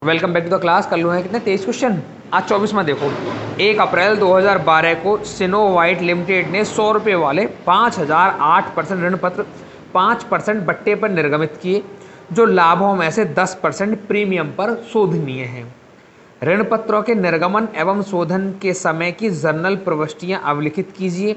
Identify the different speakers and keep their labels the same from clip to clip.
Speaker 1: Welcome back to the class. कल हुए हैं कितने 23 क्वेश्चन, आज 24वां देखो। 1 अप्रैल 2012 को सिनो वाइट लिमिटेड ने 100 रुपये वाले 5008% ऋण पत्र 5% बट्टे पर निर्गमित किए, जो लाभों में से 10% प्रीमियम पर शोधनीय हैं। ऋण पत्रों के निर्गमन एवं शोधन के समय की जर्नल प्रविष्टियां अवलिखित कीजिए।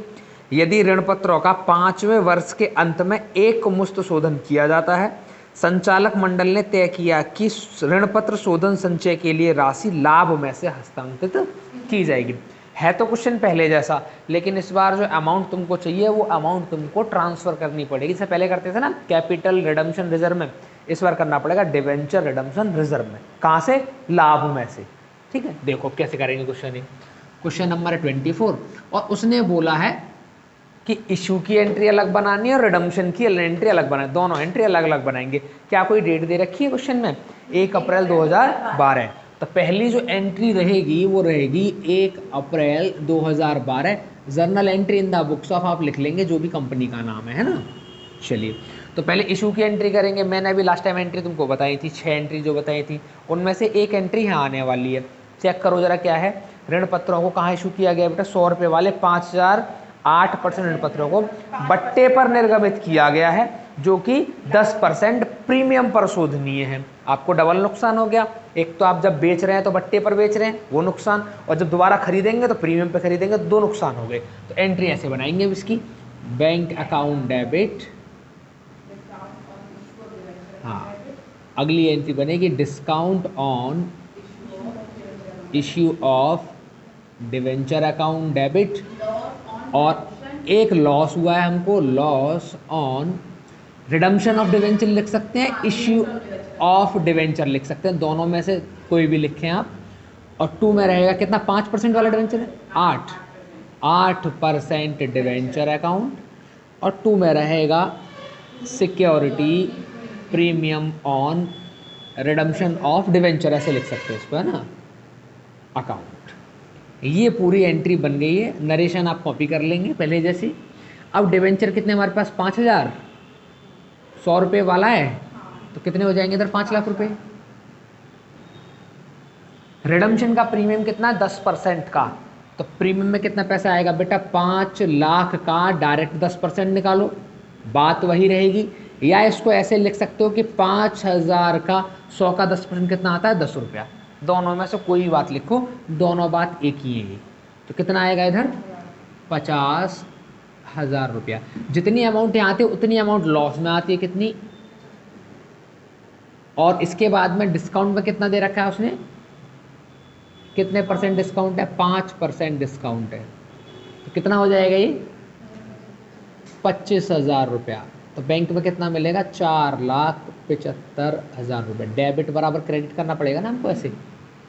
Speaker 1: यदि ऋण पत्रों का 5वें वर्ष के अंत में एक मुश्त शोधन किया जाता है, संचालक मंडल ने तय किया कि ऋण पत्र शोधन संचय के लिए राशि लाभ में से हस्तांतरित की जाएगी। है तो क्वेश्चन पहले जैसा, लेकिन इस बार जो अमाउंट तुमको चाहिए वो अमाउंट तुमको ट्रांसफर करनी पड़ेगी। इससे पहले करते थे ना कैपिटल रिडम्पशन रिजर्व में, इस बार करना पड़ेगा डिवेंचर रिडम्पशन रिजर्व में। कहाँ से? लाभ में से। ठीक है, देखो कैसे करेंगे क्वेश्चन। क्वेश्चन नंबर 24, और उसने बोला है कि इशू की एंट्री अलग बनानी है और रिडम्पशन की एंट्री अलग बनानी, दोनों एंट्री अलग अलग बनाएंगे। क्या कोई डेट दे रखी है क्वेश्चन में? 1 अप्रैल 2012। तो पहली जो एंट्री रहेगी वो रहेगी 1 अप्रैल 2012। Journal entry in the books of आप लिख लेंगे जो भी कंपनी का नाम है ना। चलिए, तो पहले इशू की एंट्री करेंगे। मैंने अभी लास्ट टाइम एंट्री तुमको बताई थी, 6 एंट्री जो बताई थी, उनमें से एक एंट्री यहाँ आने वाली है। चेक करो जरा क्या है। ऋण पत्रों को कहाँ इशू किया गया बेटा? 100 रुपये वाले 5008% ऋण पत्रों को बट्टे पर निर्गमित किया गया है, जो कि 10% प्रीमियम पर शोधनीय है। आपको डबल नुकसान हो गया। एक तो आप जब बेच रहे हैं तो बट्टे पर बेच रहे हैं, वो नुकसान, और जब दोबारा खरीदेंगे तो प्रीमियम पर खरीदेंगे, दो नुकसान हो गए। तो एंट्री ऐसे बनाएंगे इसकी। बैंक अकाउंट डेबिट, हाँ, अगली एंट्री बनेगी discount on issue of debenture account debit, और एक लॉस हुआ है हमको, loss on redemption of debenture लिख सकते हैं, इश्यू ऑफ डिवेंचर लिख सकते हैं, दोनों में से कोई भी लिखें आप। और 2 में रहेगा कितना? 5% वाला डिवेंचर है, 8% डिवेंचर अकाउंट, और 2 में रहेगा security premium on redemption of debenture, ऐसे लिख सकते हैं इसको, है ना, अकाउंट। ये पूरी एंट्री बन गई है। नरेशन आप कॉपी कर लेंगे पहले जैसी। अब डिवेंचर कितने हमारे पास? 5000, 100 रुपये वाला है, तो कितने हो जाएंगे इधर? 5 लाख रुपए। रिडम्पशन का प्रीमियम कितना है? 10% का। तो प्रीमियम में कितना पैसा आएगा बेटा? 5 लाख का डायरेक्ट 10% निकालो, बात वही रहेगी। या इसको ऐसे लिख सकते हो कि 5000 का 100 का 10% कितना आता है? 10 रुपया। दोनों में से कोई भी बात लिखो, दोनों बात एक ही है। तो कितना आएगा इधर? 50,000 रुपया। जितनी अमाउंट यहाँ आती है उतनी अमाउंट लॉस में आती है। कितनी? और इसके बाद में डिस्काउंट में कितना दे रखा है उसने? कितने परसेंट डिस्काउंट है? 5% डिस्काउंट है। तो कितना हो जाएगा ये? 25,000 रुपया। तो बैंक में कितना मिलेगा? 4,75,000 रुपये। डेबिट बराबर क्रेडिट करना पड़ेगा ना हमको, ऐसे।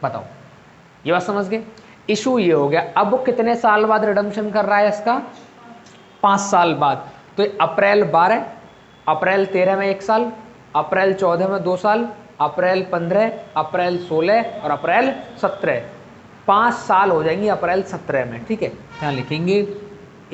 Speaker 1: बताओ, ये बात समझ गए? इशू ये हो गया। अब वो कितने साल बाद रिडम्पशन कर रहा है इसका? 5 साल बाद। तो अप्रैल 12, अप्रैल 13 में 1 साल, अप्रैल 14 में 2 साल, अप्रैल 15, अप्रैल 16 और अप्रैल 17। 5 साल हो जाएंगी अप्रैल 17 में। ठीक है, यहाँ लिखेंगे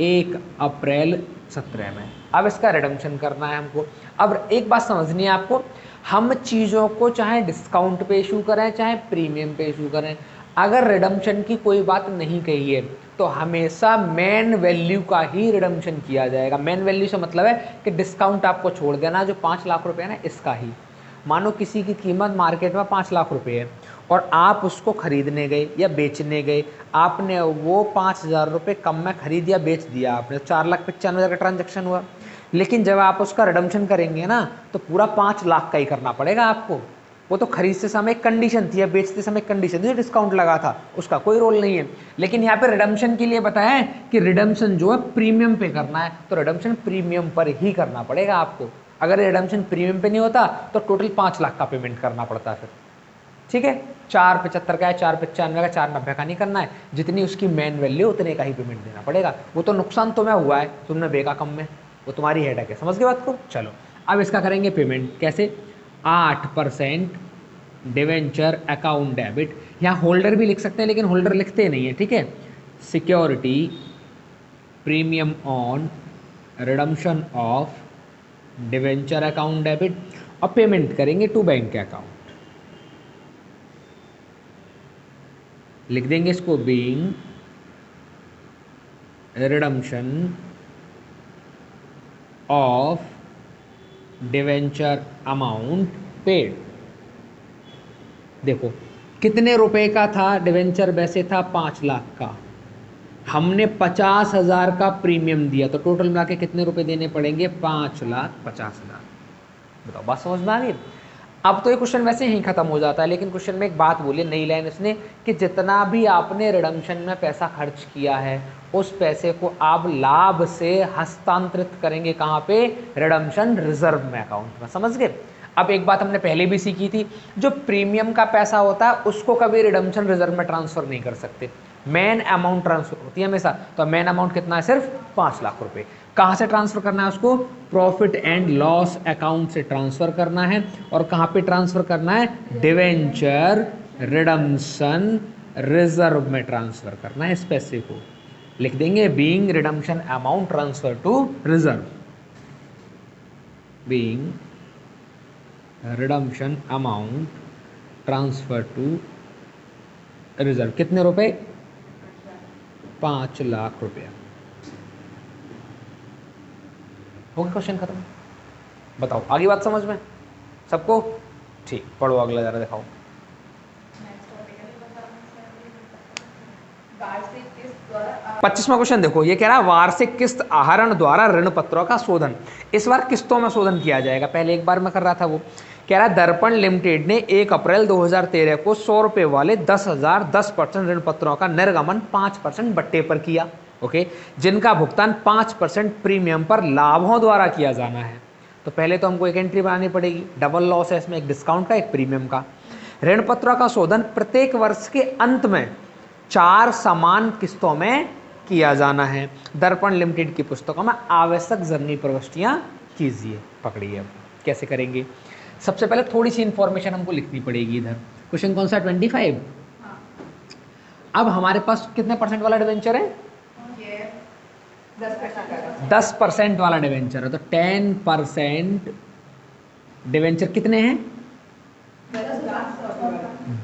Speaker 1: 1 अप्रैल 17 में। अब इसका रिडम्पशन करना है हमको। अब एक बात समझनी है आपको, हम चीज़ों को चाहे डिस्काउंट पे इशू करें चाहे प्रीमियम पे इशू करें, अगर रिडम्पशन की कोई बात नहीं कही है तो हमेशा मेन वैल्यू का ही रिडम्पशन किया जाएगा। मेन वैल्यू से मतलब है कि डिस्काउंट आपको छोड़ देना, जो 5 लाख रुपए है ना, इसका ही। मानो किसी की कीमत मार्केट में 5 लाख रुपए है और आप उसको खरीदने गए या बेचने गए, आपने वो 5,000 रुपये कम में खरीद या बेच दिया, आपने 4,95,000 का ट्रांजैक्शन हुआ। लेकिन जब आप उसका रिडम्पशन करेंगे ना तो पूरा 5 लाख का ही करना पड़ेगा आपको। वो तो खरीदते समय एक कंडीशन थी या बेचते समय कंडीशन थी, डिस्काउंट लगा था, उसका कोई रोल नहीं है। लेकिन यहाँ पे रिडम्पशन के लिए बताया है कि रिडम्पशन जो है प्रीमियम पे करना है, तो रिडम्पशन प्रीमियम पर ही करना पड़ेगा आपको। अगर रिडम्पशन प्रीमियम पे नहीं होता तो टोटल 5 लाख का पेमेंट करना पड़ता है फिर। ठीक है, 4,75 का है, 4,95 का, 4,90 का नहीं करना है। जितनी उसकी मेन वैल्यू उतने का ही पेमेंट देना पड़ेगा। वो तो नुकसान तुम्हें हुआ है, तुमने बेका कम में, वो तुम्हारी हेडेक है। समझ गए बात को? चलो, अब इसका करेंगे पेमेंट। कैसे? 8% डिवेंचर अकाउंट डेबिट, यहाँ होल्डर भी लिख सकते हैं लेकिन होल्डर लिखते नहीं है। ठीक है, security premium on redemption of debenture account debit, और पेमेंट करेंगे टू बैंक अकाउंट। लिख देंगे इसको, being redemption of debenture amount paid. देखो कितने रुपए का था डिवेंचर, वैसे था 5 लाख का, हमने 50,000 का प्रीमियम दिया, तो टोटल मिला के कितने रुपए देने पड़ेंगे, 5,50,000। बताओ बात समझ में आ रही है? अब तो ये क्वेश्चन वैसे ही खत्म हो जाता है, लेकिन क्वेश्चन में एक बात बोली, नई लाइन इसने, कि जितना भी आपने रिडम्पशन में पैसा खर्च किया है उस पैसे को आप लाभ से हस्तांतरित करेंगे कहाँ पे, रिडम्पशन रिजर्व में, अकाउंट में। समझ गए? अब एक बात हमने पहले भी सीखी थी, जो प्रीमियम का पैसा होता है उसको कभी रिडम्पशन रिजर्व में ट्रांसफर नहीं कर सकते, मेन अमाउंट ट्रांसफर होती है हमेशा। तो मेन अमाउंट कितना है, सिर्फ 5 लाख रुपए। कहाँ से ट्रांसफर करना है उसको, प्रॉफिट एंड लॉस अकाउंट से ट्रांसफर करना है। और कहाँ पे ट्रांसफर करना है, डिवेंचर रिडम्पशन रिजर्व में ट्रांसफर करना है इस पैसे को। लिख देंगे being redemption amount transfer to reserve, being redemption amount transfer to reserve. कितने रुपए, 5 लाख रुपया। हो गया क्वेश्चन खत्म। बताओ आगे बात समझ में सबको? ठीक, पढ़ो अगला जरा, दिखाओ। 25वां क्वेश्चन देखो, ये कह रहा है वार्षिक किस्त आहरण द्वारा ऋण पत्रों का शोधन। इस बार किस्तों में शोधन किया जाएगा, पहले एक बार मैं कर रहा था वो। कह रहा है दर्पण लिमिटेड ने 1 अप्रैल 2013 को 100 रुपए वाले 10,000 10% ऋण पत्रों का निर्गमन 5% बट्टे पर किया, ओके, जिनका भुगतान 5% प्रीमियम पर लाभों द्वारा किया जाना है। तो पहले तो हमको एक एंट्री बनानी पड़ेगी, डबल लॉस है इसमें, एक डिस्काउंट का एक प्रीमियम का। ऋण पत्रों का शोधन प्रत्येक वर्ष के अंत में 4 समान किस्तों में किया जाना है। दर्पण लिमिटेड की पुस्तकों में आवश्यक जरूरी प्रविष्टियां कीजिए। पकड़िए अब कैसे करेंगे। सबसे पहले थोड़ी सी इंफॉर्मेशन हमको लिखनी पड़ेगी इधर। क्वेश्चन कौन सा, 25। अब हमारे पास कितने परसेंट वाला डिवेंचर है, 10% वाला डिवेंचर है। तो 10% डिवेंचर कितने हैं,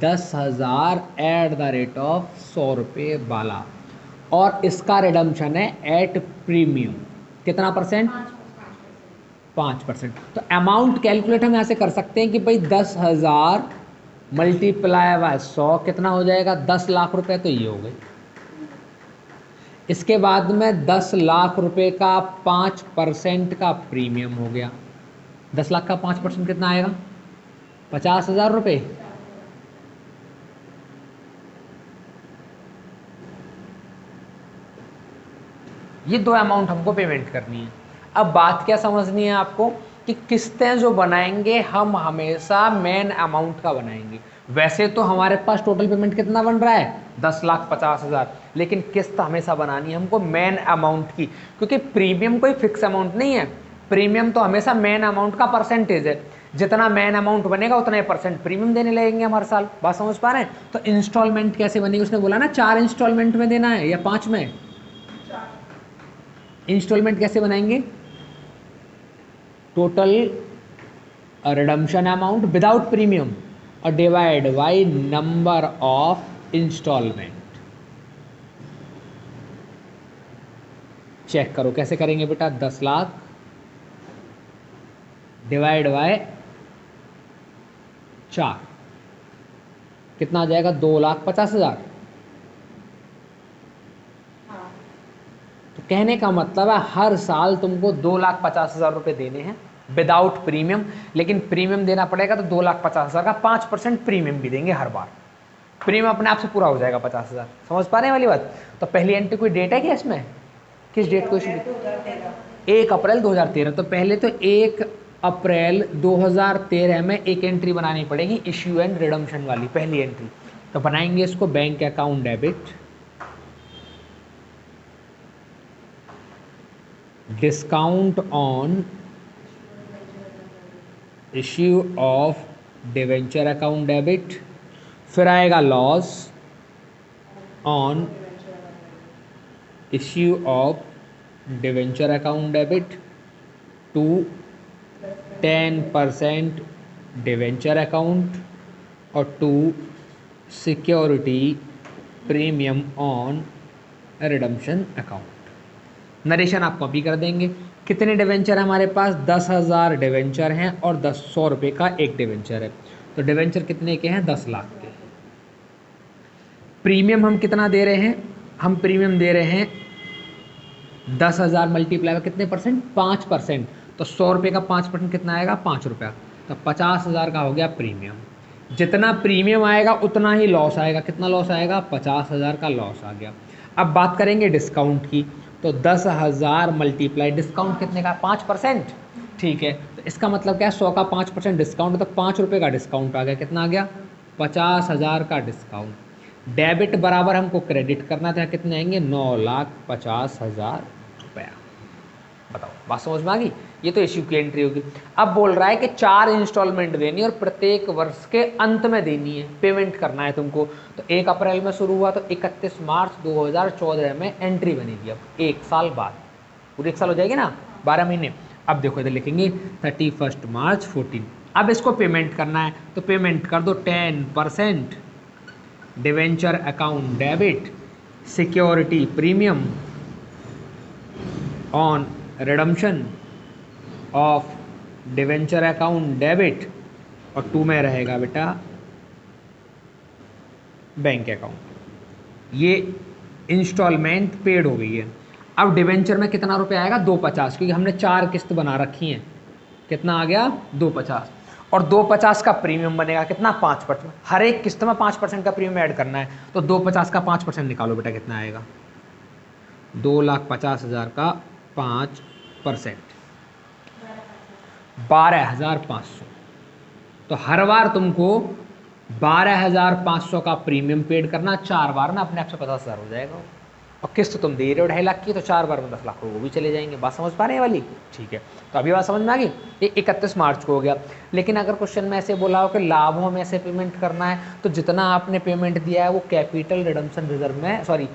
Speaker 1: 10,000 @100 रुपये वाला, और इसका रिडम्पशन है एट प्रीमियम। कितना परसेंट, 5%। तो अमाउंट कैलकुलेट हम यहाँ से कर सकते हैं कि भाई 10,000 मल्टीप्लाई बाय 100 कितना हो जाएगा, 10 लाख रुपए। तो ये हो गई। इसके बाद में 10 लाख रुपए का 5% का प्रीमियम हो गया। 10 लाख का 5% कितना आएगा, 50,000 रुपये। ये 2 अमाउंट हमको पेमेंट करनी है। अब बात क्या समझनी है आपको, कि किस्तें जो बनाएंगे हम हमेशा मेन अमाउंट का बनाएंगे। वैसे तो हमारे पास टोटल पेमेंट कितना बन रहा है, 10,50,000, लेकिन किस्त हमेशा बनानी है हमको मेन अमाउंट की, क्योंकि प्रीमियम कोई फिक्स अमाउंट नहीं है। प्रीमियम तो हमेशा मेन अमाउंट का परसेंटेज है, जितना मेन अमाउंट बनेगा उतना ही % प्रीमियम देने लगेंगे हम हर साल। बात समझ पा रहे हैं? तो इंस्टॉलमेंट कैसे बनेगी, उसने बोला ना 4 इंस्टॉलमेंट में देना है या 5 में। इंस्टॉलमेंट कैसे बनाएंगे, total redemption amount without premium और divide by number of installment. Check करो कैसे करेंगे बेटा, 10 लाख डिवाइड बाय 4 कितना आ जाएगा, 2,50,000। तो कहने का मतलब है हर साल तुमको 2,50,000 रुपये देने हैं विदाउट प्रीमियम, लेकिन प्रीमियम देना पड़ेगा तो 2,50,000 का 5% प्रीमियम भी देंगे हर बार। प्रीमियम अपने आप से पूरा हो जाएगा 50,000। समझ पा रहे हैं वाली बात? तो पहली एंट्री कोई डेट है क्या इसमें, किस डेट को इशू, 1 अप्रैल 2013। तो पहले तो 1 अप्रैल 2013 में एक एंट्री बनानी पड़ेगी इश्यू एंड रिडम्पशन वाली, पहली एंट्री। तो बनाएंगे इसको, bank account debit, discount on issue of debenture account debit, फिर आएगा loss on issue of debenture account debit to 10% debenture account और to security premium on redemption account. Narration आप copy कर देंगे। कितने डिवेंचर हमारे पास? 10,000 डिवेंचर हैं और 100 रुपये का एक डिवेंचर है। तो डिवेंचर कितने के हैं? 10 लाख के। प्रीमियम हम कितना दे रहे हैं? हम प्रीमियम दे रहे हैं 10,000 मल्टीप्लाई में कितने परसेंट? 5%। तो 100 रुपये का 5% कितना आएगा? 5 रुपया। तो 50,000 का हो गया प्रीमियम। जितना प्रीमियम आएगा उतना ही लॉस आएगा। कितना लॉस आएगा? 50,000 का लॉस आ गया। अब बात करेंगे डिस्काउंट की। तो 10,000 मल्टीप्लाई डिस्काउंट कितने का? 5%। ठीक है, तो इसका मतलब क्या है? 100 का 5% डिस्काउंट, तो 5 रुपये का डिस्काउंट आ गया। कितना आ गया? 50,000 का डिस्काउंट। डेबिट बराबर हमको क्रेडिट करना था, कितने आएंगे? 9,50,000 रुपया। बताओ, बात समझ में आ गई? ये तो इश्यू की एंट्री होगी। अब बोल रहा है कि 4 इंस्टॉलमेंट देनी है और प्रत्येक वर्ष के अंत में देनी है, पेमेंट करना है तुमको। तो 1 अप्रैल में शुरू हुआ तो 31 मार्च 2014 में एंट्री बनेगी। अब 1 साल बाद, पूरे 1 साल हो जाएगी ना, 12 महीने। अब देखो इधर लिखेंगे 31 मार्च 14। अब इसको पेमेंट करना है तो पेमेंट कर दो 10% debenture account debit security premium on redemption of debenture account debit, और 2 में रहेगा बेटा बैंक अकाउंट। ये इंस्टॉलमेंट पेड हो गई है। अब डिवेंचर में कितना रुपया आएगा? 250, क्योंकि हमने 4 किस्त बना रखी हैं। कितना आ गया? 250। और 250 का प्रीमियम बनेगा कितना? 5%। हर एक किस्त में 5% का प्रीमियम ऐड करना है। तो 250 का 5% निकालो बेटा, कितना आएगा? 2,50,000 का 5%, 12,500। तो हर बार तुमको 12,500 का प्रीमियम पेड करना, 4 बार में अपने आप से 50,000 हो जाएगा। और किस्त तुम दे रहे हो 2.5 लाख की, तो 4 बार में 10 लाख वो भी चले जाएंगे। बात समझ पा रहे हैं वाली? ठीक है, तो अभी बात समझ में आ गई। ये 31 मार्च को हो गया। लेकिन अगर क्वेश्चन में ऐसे बोला हो कि लाभों में से पेमेंट करना है, तो जितना आपने पेमेंट दिया है वो कैपिटल रिडम्पशन रिजर्व में, सॉरी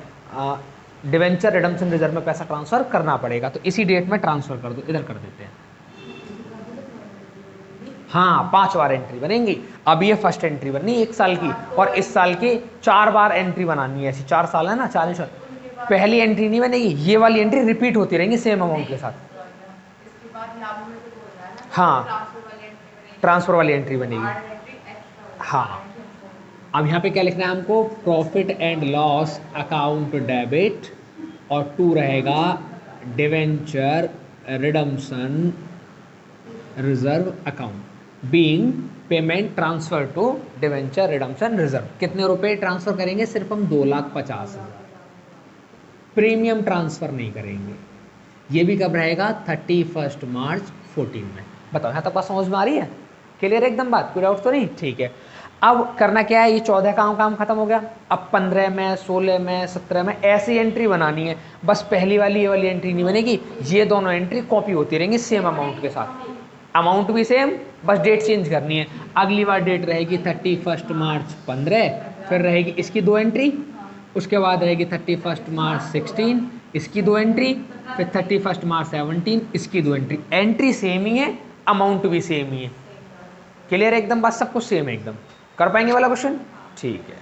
Speaker 1: डिवेंचर रिडम्पशन रिजर्व में पैसा ट्रांसफर करना पड़ेगा। तो इसी डेट में ट्रांसफर कर दो, इधर कर देते हैं। हाँ, 5 बार एंट्री बनेंगी। अब ये फर्स्ट एंट्री बननी 1 साल की, और इस साल की 4 बार एंट्री बनानी है। ऐसी 4 साल है ना, 4 साल। पहली एंट्री नहीं बनेगी, ये वाली एंट्री रिपीट होती रहेंगी सेम अमाउंट के साथ। हाँ, ट्रांसफर वाली एंट्री बनेगी। हाँ, अब यहाँ पे क्या लिखना है हमको? Profit and loss account debit, और 2 रहेगा debenture redemption reserve account being payment transfer to debenture redemption reserve. कितने रुपए ट्रांसफर करेंगे? सिर्फ हम 2,50,000। प्रीमियम ट्रांसफर नहीं करेंगे। ये भी कब रहेगा? 31 मार्च 14 में। बताओ, यहाँ तक बात समझ में आ रही है? क्लियर एकदम बात? कोई डाउट तो नहीं? ठीक है। अब करना क्या है? ये 14 का काम खत्म हो गया। अब 15 में, 16 में, 17 में ऐसी एंट्री बनानी है। बस पहली वाली ये वाली एंट्री नहीं बनेगी, ये दोनों एंट्री कॉपी होती रहेंगी सेम अमाउंट के साथ। अमाउंट भी सेम, बस डेट चेंज करनी है। अगली बार डेट रहेगी 31 मार्च 15, फिर रहेगी इसकी 2 एंट्री, उसके बाद रहेगी 31 मार्च 16 इसकी 2 एंट्री, फिर 31 मार्च 17 इसकी 2 एंट्री। एंट्री सेम ही है, अमाउंट भी सेम ही है। क्लियर है एकदम बात? सब कुछ सेम है एकदम। कर पाएंगे वाला क्वेश्चन? ठीक है।